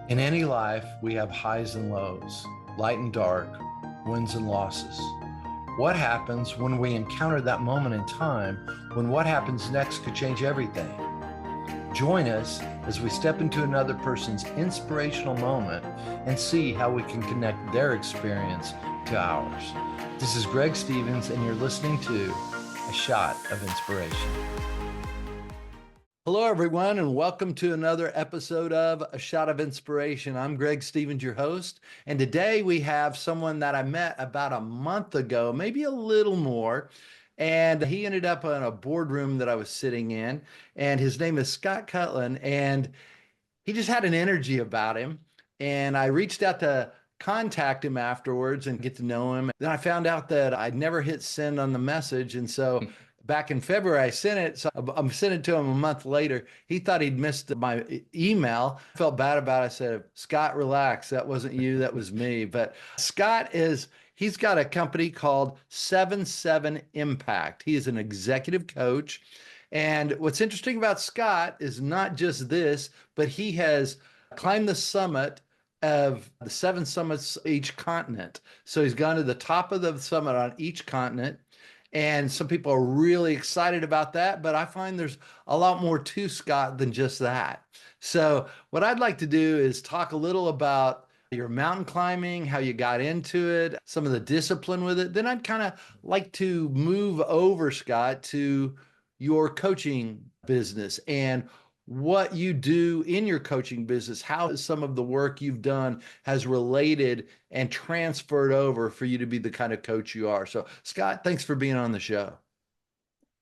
In any life, we have highs and lows, light and dark, wins and losses. What happens when we encounter that moment in time when what happens next could change everything? Join us as we step into another person's inspirational moment and see how we can connect their experience to ours. This is Greg Stevens, and you're listening to A Shot of Inspiration. Hello, everyone, and welcome to another episode of A Shot of Inspiration. I'm Greg Stevens, your host, and today we have someone that I met about a month ago, maybe a little more, and he ended up in a boardroom that I was sitting in, and his name is Scott Cutlan, and he just had an energy about him, and I reached out to contact him afterwards and get to know him. Then I found out that I'd never hit send on the message, and so back in February I sent it. So I'm sending it to him a month later. He thought he'd missed my email. I felt bad about it. I said, Scott, relax. That wasn't you, that was me. But he's got a company called 7-7 Impact. He is an executive coach. And what's interesting about Scott is not just this, but he has climbed the summit of the 7 summits each continent. So he's gone to the top of the summit on each continent. And some people are really excited about that, but I find there's a lot more to Scott than just that. So what I'd like to do is talk a little about your mountain climbing, how you got into it, some of the discipline with it. Then I'd kind of like to move over, Scott, to your coaching business and what you do in your coaching business, how some of the work you've done has related and transferred over for you to be the kind of coach you are. So, Scott, thanks for being on the show.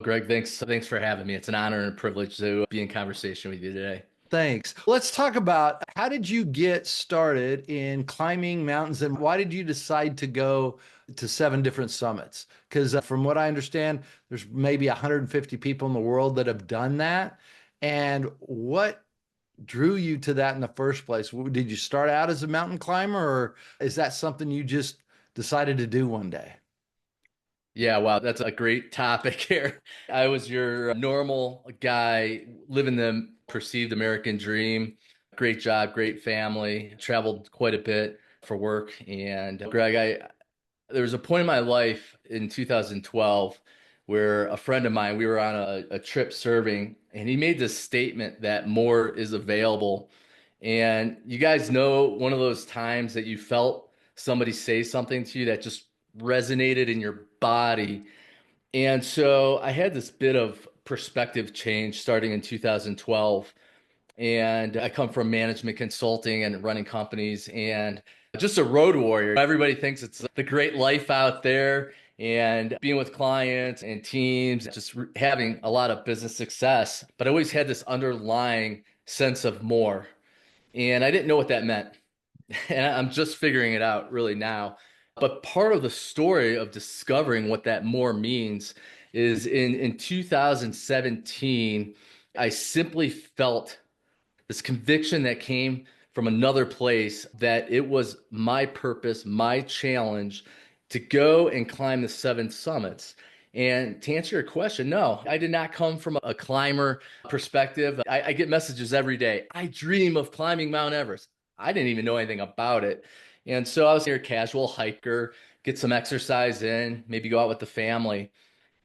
Greg, thanks for having me. It's an honor and a privilege to be in conversation with you today. Thanks. Let's talk about how did you get started in climbing mountains and why did you decide to go to 7 different summits? Because from what I understand, there's maybe 150 people in the world that have done that. And what drew you to that in the first place? Did you start out as a mountain climber, or is that something you just decided to do one day? Yeah, wow, that's a great topic here. I was your normal guy living the perceived American dream. Great job, great family, traveled quite a bit for work. And Greg, there was a point in my life in 2012 where a friend of mine, we were on a trip serving, and he made this statement that more is available. And you guys know one of those times that you felt somebody say something to you that just resonated in your body. And so I had this bit of perspective change starting in 2012. And I come from management consulting and running companies and just a road warrior. Everybody thinks it's the great life out there and being with clients and teams, just having a lot of business success. But I always had this underlying sense of more. And I didn't know what that meant. And I'm just figuring it out really now. But part of the story of discovering what that more means is in 2017, I simply felt this conviction that came from another place that it was my purpose, my challenge to go and climb the 7 summits. And to answer your question, no, I did not come from a climber perspective. I get messages every day. I dream of climbing Mount Everest. I didn't even know anything about it. And so I was here, casual hiker, get some exercise in, maybe go out with the family.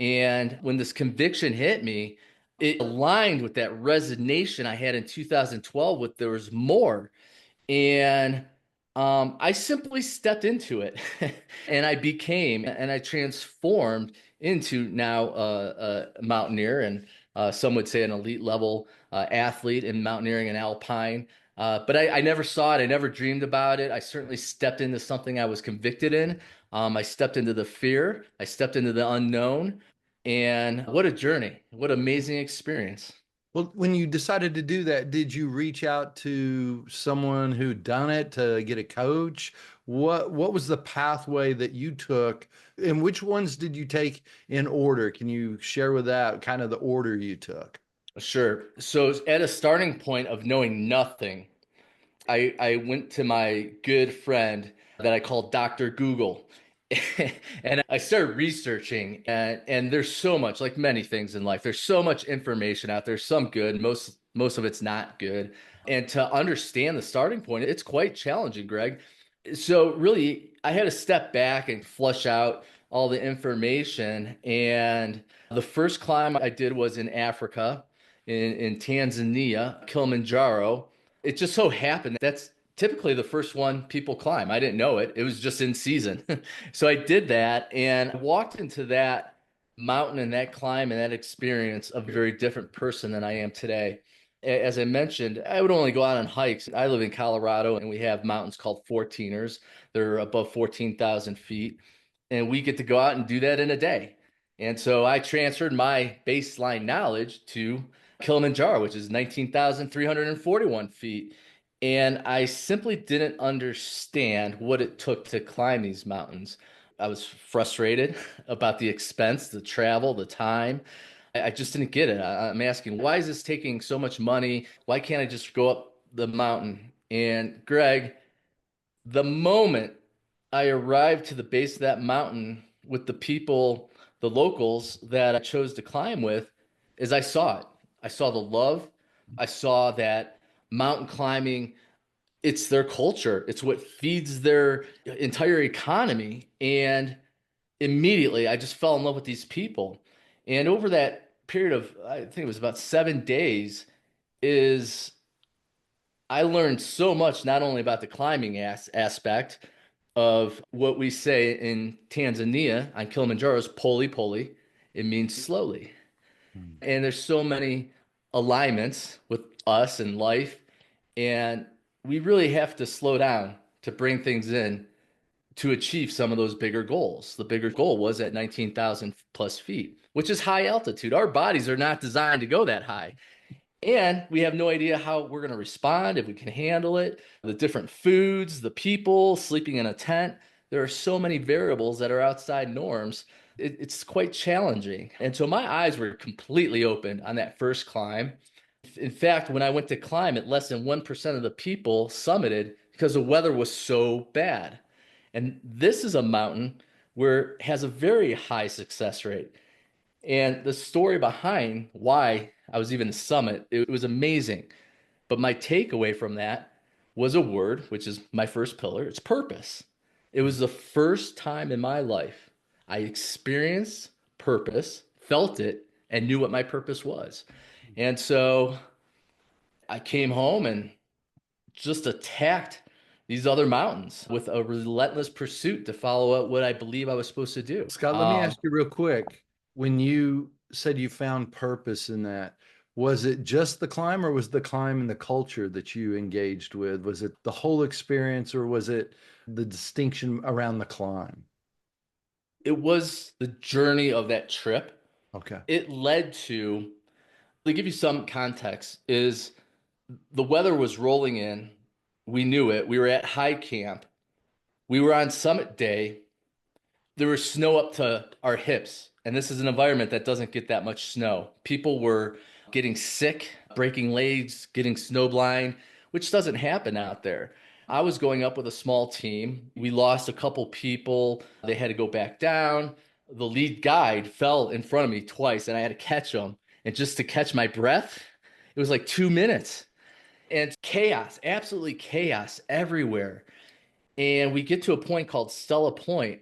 And when this conviction hit me, it aligned with that resonation I had in 2012 with there was more. And I simply stepped into it and I became and I transformed into now a mountaineer and some would say an elite level athlete in mountaineering and alpine. But I never saw it. I never dreamed about it. I certainly stepped into something I was convicted in. I stepped into the fear. I stepped into the unknown. And what a journey. What amazing experience. Well, when you decided to do that, did you reach out to someone who'd done it to get a coach? What was the pathway that you took, and which ones did you take in order? Can you share with that kind of the order you took? Sure. So at a starting point of knowing nothing, I went to my good friend that I called Dr. Google. And I started researching, and there's so much, like many things in life, there's so much information out there, some good, Most of it's not good. And to understand the starting point, it's quite challenging, Greg. So really, I had to step back and flush out all the information. And the first climb I did was in Africa, in Tanzania, Kilimanjaro. It just so happened that's typically the first one people climb. I didn't know it. It was just in season. So I did that and walked into that mountain and that climb and that experience a very different person than I am today. As I mentioned, I would only go out on hikes. I live in Colorado and we have mountains called 14ers. They're above 14,000 feet. And we get to go out and do that in a day. And so I transferred my baseline knowledge to Kilimanjaro, which is 19,341 feet. And I simply didn't understand what it took to climb these mountains. I was frustrated about the expense, the travel, the time. I just didn't get it. I'm asking, why is this taking so much money? Why can't I just go up the mountain? And Greg, the moment I arrived to the base of that mountain with the people, the locals that I chose to climb with, is I saw it. I saw the love. I saw that mountain climbing, it's their culture. It's what feeds their entire economy. And immediately I just fell in love with these people. And over that period of, I think it was about 7 days, is I learned so much, not only about the climbing aspect of what we say in Tanzania on Kilimanjaro is pole pole. It means slowly. Mm. And there's so many alignments with us and life. And we really have to slow down to bring things in to achieve some of those bigger goals. The bigger goal was at 19,000 plus feet, which is high altitude. Our bodies are not designed to go that high. And we have no idea how we're going to respond, if we can handle it, the different foods, the people, sleeping in a tent. There are so many variables that are outside norms. It's quite challenging. And so my eyes were completely open on that first climb. In fact, when I went to climb it, less than 1% of the people summited because the weather was so bad. And this is a mountain where it has a very high success rate. And the story behind why I was even to summit, it was amazing. But my takeaway from that was a word, which is my first pillar. It's purpose. It was the first time in my life I experienced purpose, felt it, and knew what my purpose was. And so I came home and just attacked these other mountains with a relentless pursuit to follow up what I believe I was supposed to do. Scott, let me ask you real quick. When you said you found purpose in that, was it just the climb or was the climb and the culture that you engaged with? Was it the whole experience or was it the distinction around the climb? It was the journey of that trip. Okay. It led to give you some context, is the weather was rolling in. We knew it. We were at high camp. We were on summit day. There was snow up to our hips. And this is an environment that doesn't get that much snow. People were getting sick, breaking legs, getting snowblind, which doesn't happen out there. I was going up with a small team. We lost a couple people. They had to go back down. The lead guide fell in front of me twice, and I had to catch him. And just to catch my breath, it was like 2 minutes. And chaos, absolutely chaos everywhere. And we get to a point called Stella Point,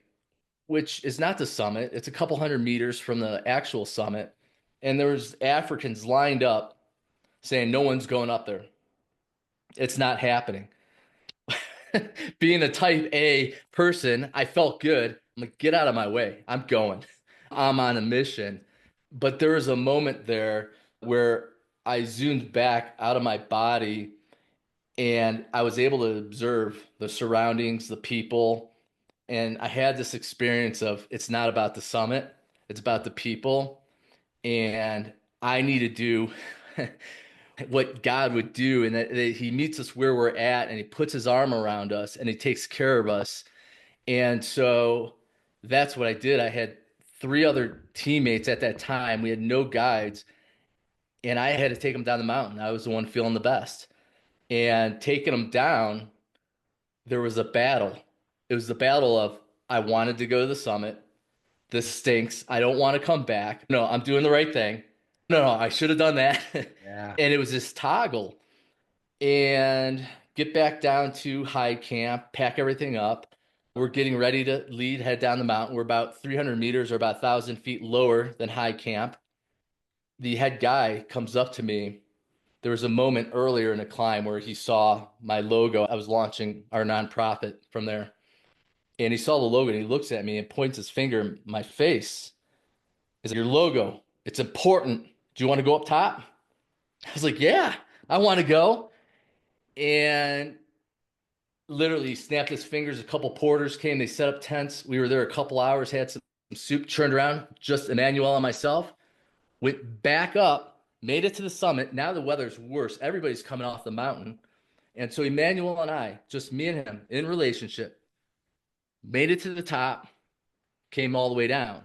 which is not the summit. It's a couple hundred meters from the actual summit. And there was Africans lined up saying no one's going up there. It's not happening. Being a type A person, I felt good. I'm like, get out of my way. I'm going. I'm on a mission. But there was a moment there where I zoomed back out of my body and I was able to observe the surroundings, the people, and I had this experience of it's not about the summit, it's about the people. And I need to do what God would do, and that He meets us where we're at, and He puts His arm around us, and He takes care of us. And so that's what I did. I had three other teammates at that time. We had no guides, and I had to take them down the mountain. I was the one feeling the best. And taking them down, there was a battle. It was the battle of I wanted to go to the summit. This stinks. I don't want to come back. No, I'm doing the right thing. No, I should have done that. Yeah. And it was this toggle. And get back down to high camp, pack everything up. We're getting ready to lead, head down the mountain. We're about 300 meters or about 1,000 feet lower than high camp. The head guy comes up to me. There was a moment earlier in the climb where he saw my logo. I was launching our nonprofit from there. And he saw the logo and he looks at me and points his finger in my face. He's like, your logo, it's important. Do you want to go up top? I was like, yeah, I want to go. And literally snapped his fingers. A couple porters came. They set up tents. We were there a couple hours, had some soup, turned around, just Emmanuel and myself, went back up, made it to the summit. Now the weather's worse. Everybody's coming off the mountain. And so Emmanuel and I, just me and him in relationship, made it to the top, came all the way down.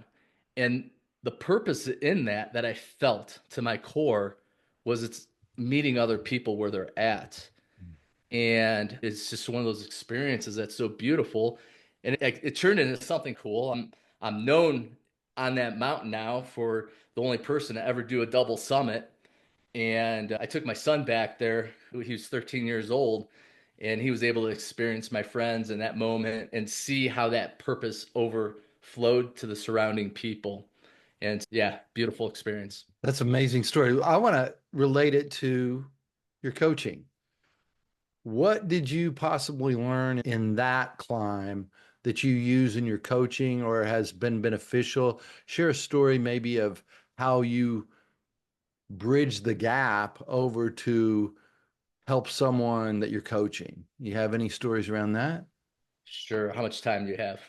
And the purpose in that I felt to my core was it's meeting other people where they're at. And it's just one of those experiences that's so beautiful. And it turned into something cool. I'm known on that mountain now for the only person to ever do a double summit. And I took my son back there. He was 13 years old, and he was able to experience my friends in that moment and see how that purpose overflowed to the surrounding people. And yeah, beautiful experience. That's an amazing story. I want to relate it to your coaching. What did you possibly learn in that climb that you use in your coaching or has been beneficial? Share a story maybe of how you bridge the gap over to help someone that you're coaching. You have any stories around that? Sure. How much time do you have?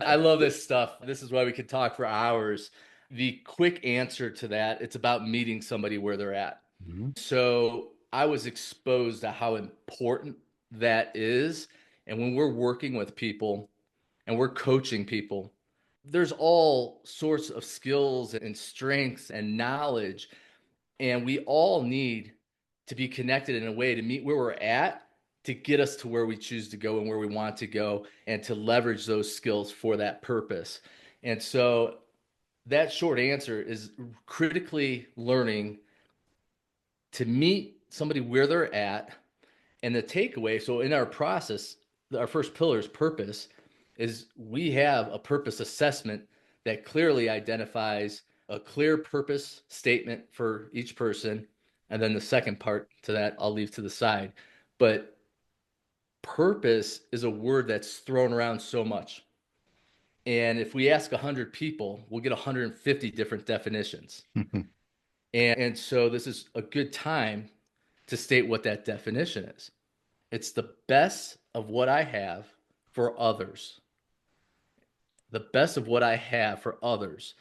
I love this stuff. This is why we could talk for hours. The quick answer to that, it's about meeting somebody where they're at. Mhm. So I was exposed to how important that is. And when we're working with people and we're coaching people, there's all sorts of skills and strengths and knowledge. And we all need to be connected in a way to meet where we're at to get us to where we choose to go and where we want to go and to leverage those skills for that purpose. And so that short answer is critically learning to meet somebody where they're at. And the takeaway, so in our process, our first pillar is purpose, is we have a purpose assessment that clearly identifies a clear purpose statement for each person. And then the second part to that, I'll leave to the side. But purpose is a word that's thrown around so much. And if we ask 100 people, we'll get 150 different definitions. And so this is a good time to state what that definition is. It's the best of what I have for others. The best of what I have for others.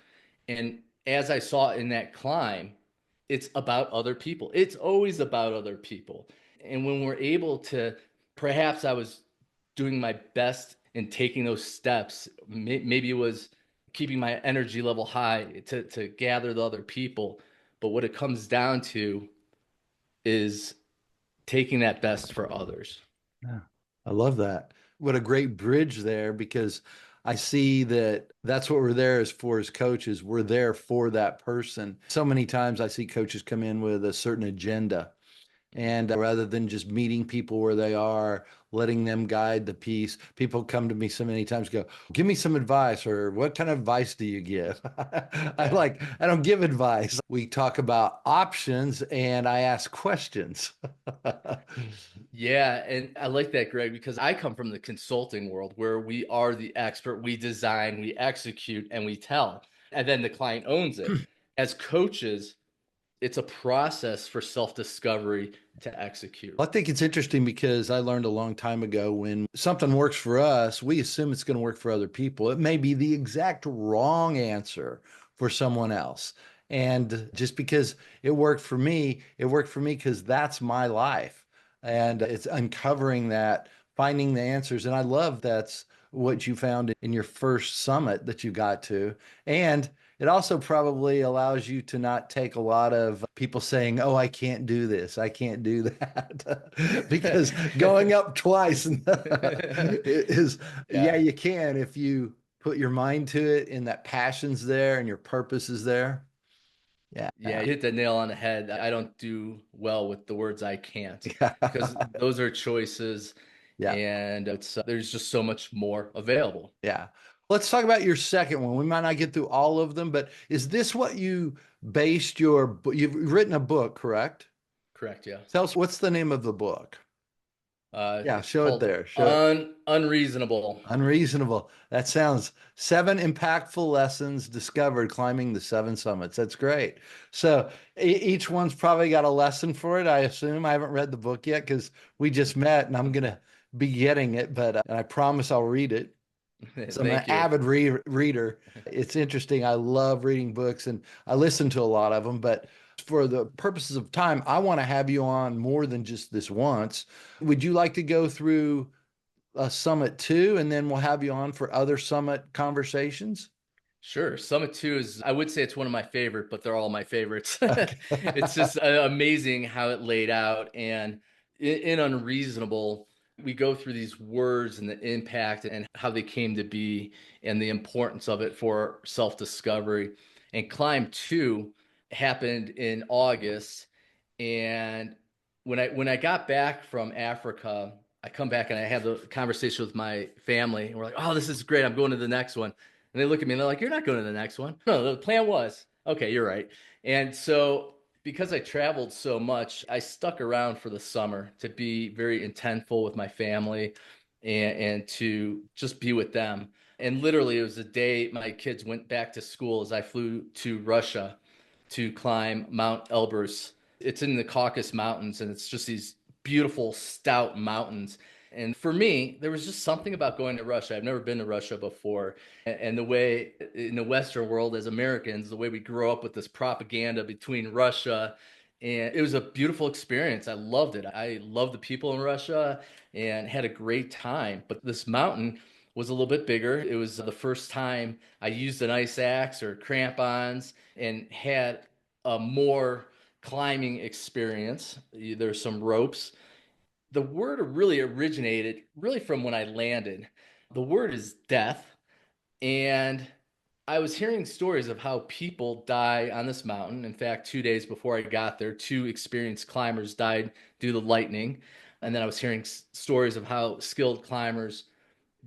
And as I saw in that climb, it's about other people. It's always about other people. And when we're able to, perhaps I was doing my best in taking those steps. Maybe it was keeping my energy level high to gather the other people. But what it comes down to is taking that best for others. Yeah, I love that. What a great bridge there because I see that that's what we're there as for as coaches. We're there for that person. So many times I see coaches come in with a certain agenda. And rather than just meeting people where they are, letting them guide the piece, people come to me so many times, go, give me some advice, or what kind of advice do you give? Yeah. I don't give advice. We talk about options and I ask questions. Yeah, and I like that, Greg, because I come from the consulting world where we are the expert, we design, we execute, and we tell, and then the client owns it. As coaches, it's a process for self-discovery to execute. I think it's interesting because I learned a long time ago when something works for us, we assume it's going to work for other people. It may be the exact wrong answer for someone else. And just because it worked for me, it worked for me because that's my life. And it's uncovering that, finding the answers. And I love that's what you found in your first summit that you got to. And it also probably allows you to not take a lot of people saying, "Oh, I can't do this. I can't do that." Because going up twice is, yeah, Yeah. you can if you put your mind to it and that passion's there and your purpose is there. Yeah. Yeah, you hit the nail on the head. I don't do well with the words I can't Yeah. because those are choices Yeah. and it's there's just so much more available. Yeah. Let's talk about your second one. We might not get through all of them, but is this what you based you've written a book, correct? Correct, yeah. Tell us what's the name of the book? Yeah, It's show it called there. Show it. Unreasonable. Unreasonable. That sounds seven impactful lessons discovered climbing the seven summits. That's great. So each one's probably got a lesson for it, I assume. I haven't read the book yet because we just met and I'm going to be getting it, but and I promise I'll read it. So I'm an Thank you. avid reader. It's interesting. I love reading books and I listen to a lot of them, but for the purposes of time, I want to have you on more than just this once. Would you like to go through a summit two and then we'll have you on for other summit conversations? Sure. Summit 2 is, I would say it's one of my favorite, but they're all my favorites. Okay. It's just amazing how it laid out. And in Unreasonable, we go through these words and the impact and how they came to be and the importance of it for self-discovery. And Climb 2 happened in August. And when I got back from Africa, I come back and I have the conversation with my family, and we're like, "Oh, this is great! I'm going to the next one." And they look at me and they're like, "You're not going to the next one." No, the plan was, okay, you're right. And so, because I traveled so much, I stuck around for the summer to be very intentful with my family and to just be with them. And literally, it was the day my kids went back to school as I flew to Russia to climb Mount Elbrus. It's in the Caucasus Mountains, and it's just these beautiful, stout mountains. And for me, there was just something about going to Russia. I've never been to Russia before. And the way in the Western world, as Americans, the way we grow up with this propaganda between Russia, and it was a beautiful experience. I loved it. I loved the people in Russia and had a great time. But this mountain was a little bit bigger. It was the first time I used an ice axe or crampons and had a more climbing experience. There's some ropes. The word really originated really from when I landed. The word is death. And I was hearing stories of how people die on this mountain. In fact, 2 days before I got there, two experienced climbers died due to lightning. And then I was hearing stories of how skilled climbers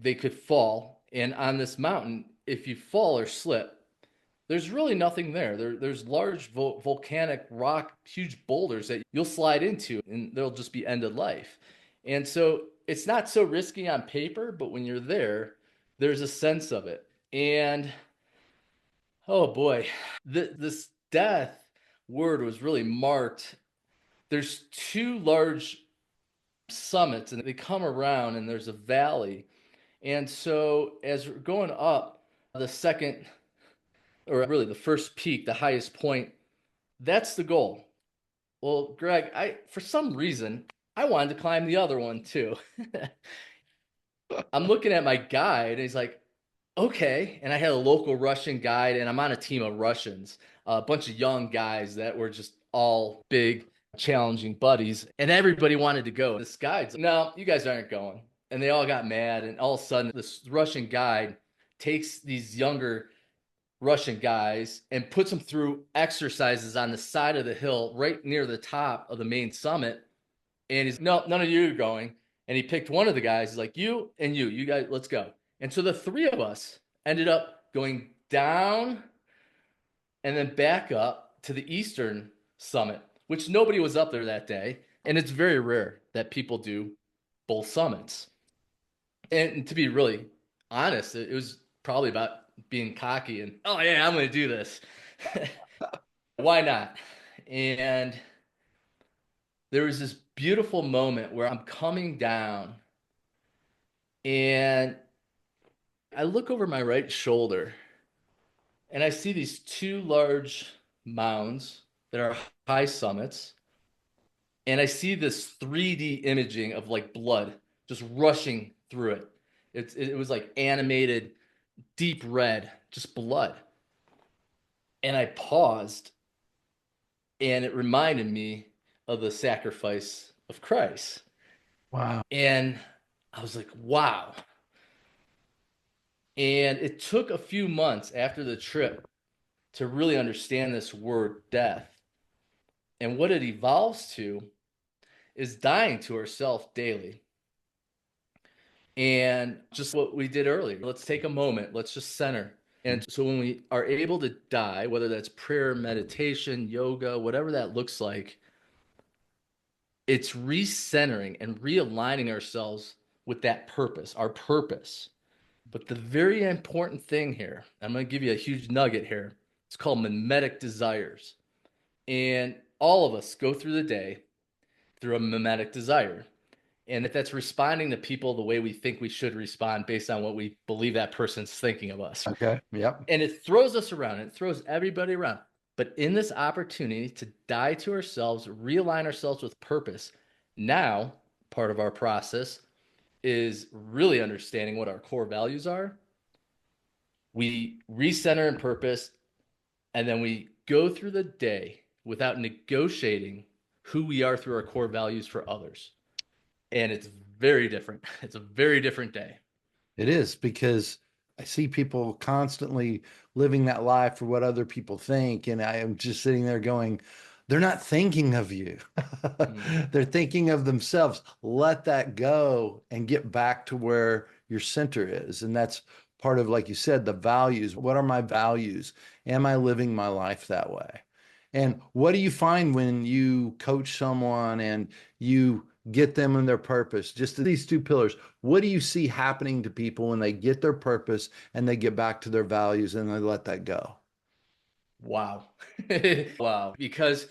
they could fall. And on this mountain, if you fall or slip, there's really nothing there. There's large volcanic rock, huge boulders that you'll slide into, and they'll just be end of life. And so it's not so risky on paper, but when you're there, there's a sense of it. And oh boy, this death word was really marked. There's two large summits, and they come around, and there's a valley. And so as we're going up, the second, or really the first peak, the highest point, that's the goal. Well, Greg, I for some reason I wanted to climb the other one too. I'm looking at my guide and he's like, "Okay." And I had a local Russian guide and I'm on a team of Russians, a bunch of young guys that were just all big, challenging buddies, and everybody wanted to go. This guide's like, "No, you guys aren't going." And they all got mad and all of a sudden this Russian guide takes these younger Russian guys and puts them through exercises on the side of the hill right near the top of the main summit. And he's, "No, none of you are going." And he picked one of the guys. He's like, "You and you guys, let's go." And so the three of us ended up going down and then back up to the eastern summit, which nobody was up there that day. And it's very rare that people do both summits. And to be really honest, it was probably about being cocky and, "Oh, yeah, I'm going to do this." Why not? And there was this beautiful moment where I'm coming down and I look over my right shoulder and I see these two large mounds that are high summits. And I see this 3D imaging of like blood just rushing through it. It was like animated, deep red, just blood. And I paused and it reminded me of the sacrifice of Christ. Wow. And I was like, wow. And it took a few months after the trip to really understand this word death. And what it evolves to is dying to ourselves daily. And just what we did earlier, let's take a moment, let's just center. And so when we are able to die, whether that's prayer, meditation, yoga, whatever that looks like, it's recentering and realigning ourselves with that purpose, our purpose. But the very important thing here, I'm going to give you a huge nugget here. It's called mimetic desires. And all of us go through the day through a mimetic desire. And if that's responding to people the way we think we should respond based on what we believe that person's thinking of us. Okay. Yep. And it throws us around, it throws everybody around. But in this opportunity to die to ourselves, realign ourselves with purpose, now part of our process is really understanding what our core values are. We recenter in purpose, and then we go through the day without negotiating who we are through our core values for others. And it's very different. It's a very different day. It is, because I see people constantly living that life for what other people think. And I am just sitting there going, they're not thinking of you. They're thinking of themselves. Let that go and get back to where your center is. And that's part of, like you said, the values. What are my values? Am I living my life that way? And what do you find when you coach someone and you get them in their purpose? Just these two pillars. What do you see happening to people when they get their purpose and they get back to their values and they let that go? Wow. Wow. Because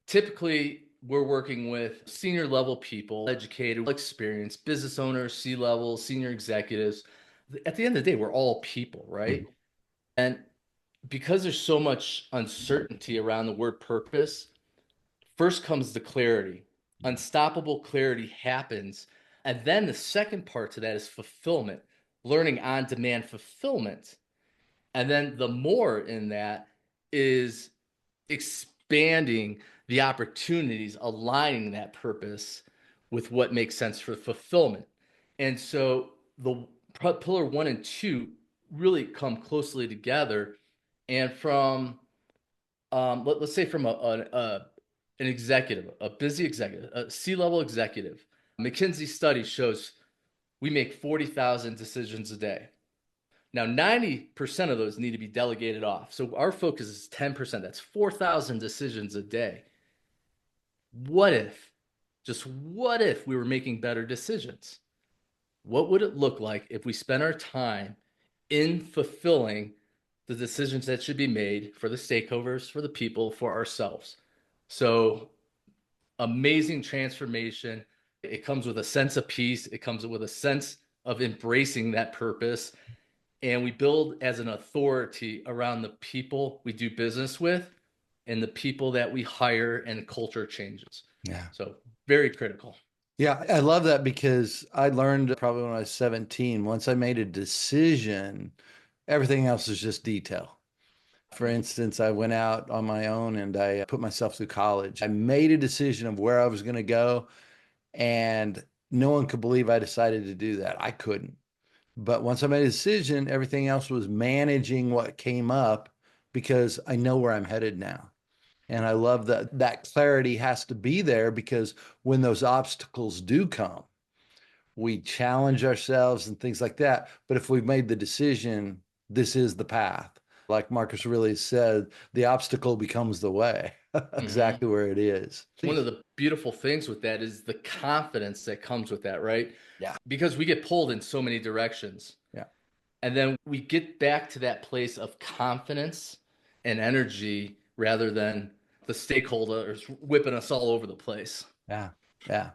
typically we're working with senior level people, educated, experienced, business owners, C-level, senior executives. At the end of the day, we're all people, right? Mhm. And because there's so much uncertainty around the word purpose, first comes the clarity. Unstoppable clarity happens. And then the second part to that is fulfillment, learning on demand fulfillment. And then the more in that is expanding the opportunities, aligning that purpose with what makes sense for fulfillment. And so the pillar 1 and 2 really come closely together. And from let's say from an executive, a busy executive, a C-level executive, McKinsey study shows we make 40,000 decisions a day. Now, 90% of those need to be delegated off. So our focus is 10%. That's 4,000 decisions a day. What if, just what if we were making better decisions? What would it look like if we spent our time in fulfilling the decisions that should be made for the stakeholders, for the people, for ourselves? So amazing transformation. It comes with a sense of peace. It comes with a sense of embracing that purpose. And we build as an authority around the people we do business with and the people that we hire, and culture changes. Yeah. So very critical. Yeah, I love that, because I learned probably when I was 17, once I made a decision, everything else is just detail. For instance, I went out on my own and I put myself through college. I made a decision of where I was going to go, and no one could believe I decided to do that. I couldn't. But once I made a decision, everything else was managing what came up, because I know where I'm headed now. And I love that that clarity has to be there, because when those obstacles do come, we challenge ourselves and things like that. But if we've made the decision, this is the path. Like Marcus really said, the obstacle becomes the way, Mm-hmm. exactly where it is. One of the beautiful things with that is the confidence that comes with that, right? Yeah. Because we get pulled in so many directions. Yeah. And then we get back to that place of confidence and energy rather than the stakeholders whipping us all over the place. Yeah. Yeah.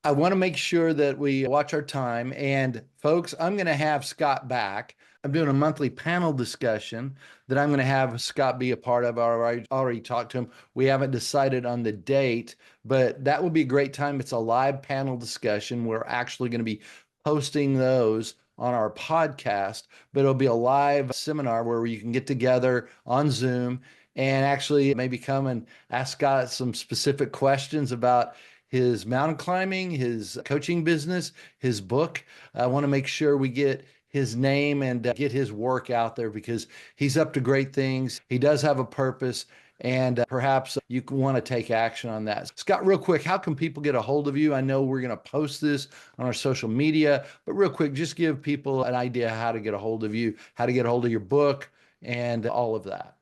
I want to make sure that we watch our time. And folks, I'm going to have Scott back. I'm doing a monthly panel discussion that I'm going to have Scott be a part of. I already talked to him. We haven't decided on the date, but that will be a great time. It's a live panel discussion. We're actually going to be posting those on our podcast, but it'll be a live seminar where you can get together on Zoom and actually maybe come and ask Scott some specific questions about his mountain climbing, his coaching business, his book. I want to make sure we get his name and get his work out there, because he's up to great things. He does have a purpose, and perhaps you want to take action on that. Scott, real quick, how can people get a hold of you? I know we're going to post this on our social media, but real quick, just give people an idea how to get a hold of you, how to get a hold of your book, and all of that.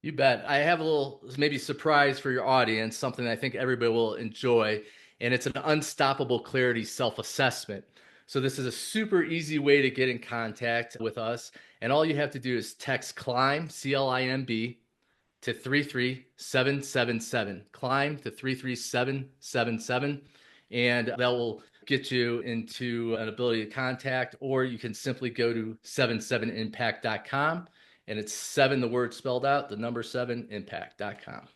You bet. I have a little maybe surprise for your audience, something I think everybody will enjoy, and it's an unstoppable clarity self-assessment. So this is a super easy way to get in contact with us, and all you have to do is text CLIMB, CLIMB, to 33777. Climb to 33777, and that will get you into an ability to contact, or you can simply go to 77impact.com, and it's 7, the word spelled out, the number 7impact.com.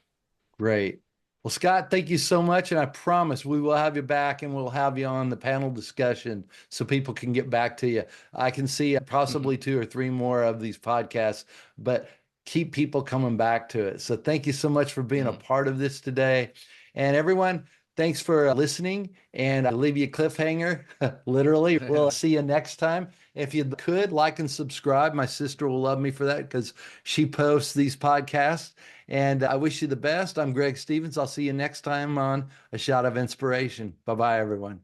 Great. Well, Scott, thank you so much. And I promise we will have you back, and we'll have you on the panel discussion so people can get back to you. I can see possibly 2 or 3 more of these podcasts, but keep people coming back to it. So thank you so much for being a part of this today. And everyone, thanks for listening. And I'll leave you a cliffhanger, literally. We'll see you next time. If you could like and subscribe, my sister will love me for that because she posts these podcasts. And I wish you the best. I'm Greg Stevens. I'll see you next time on A Shot of Inspiration. Bye-bye, everyone.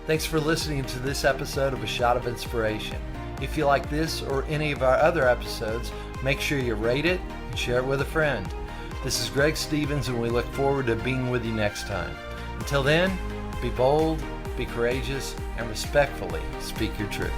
Thanks for listening to this episode of A Shot of Inspiration. If you like this or any of our other episodes, make sure you rate it and share it with a friend. This is Greg Stevens, and we look forward to being with you next time. Until then, be bold, be courageous, and respectfully speak your truth.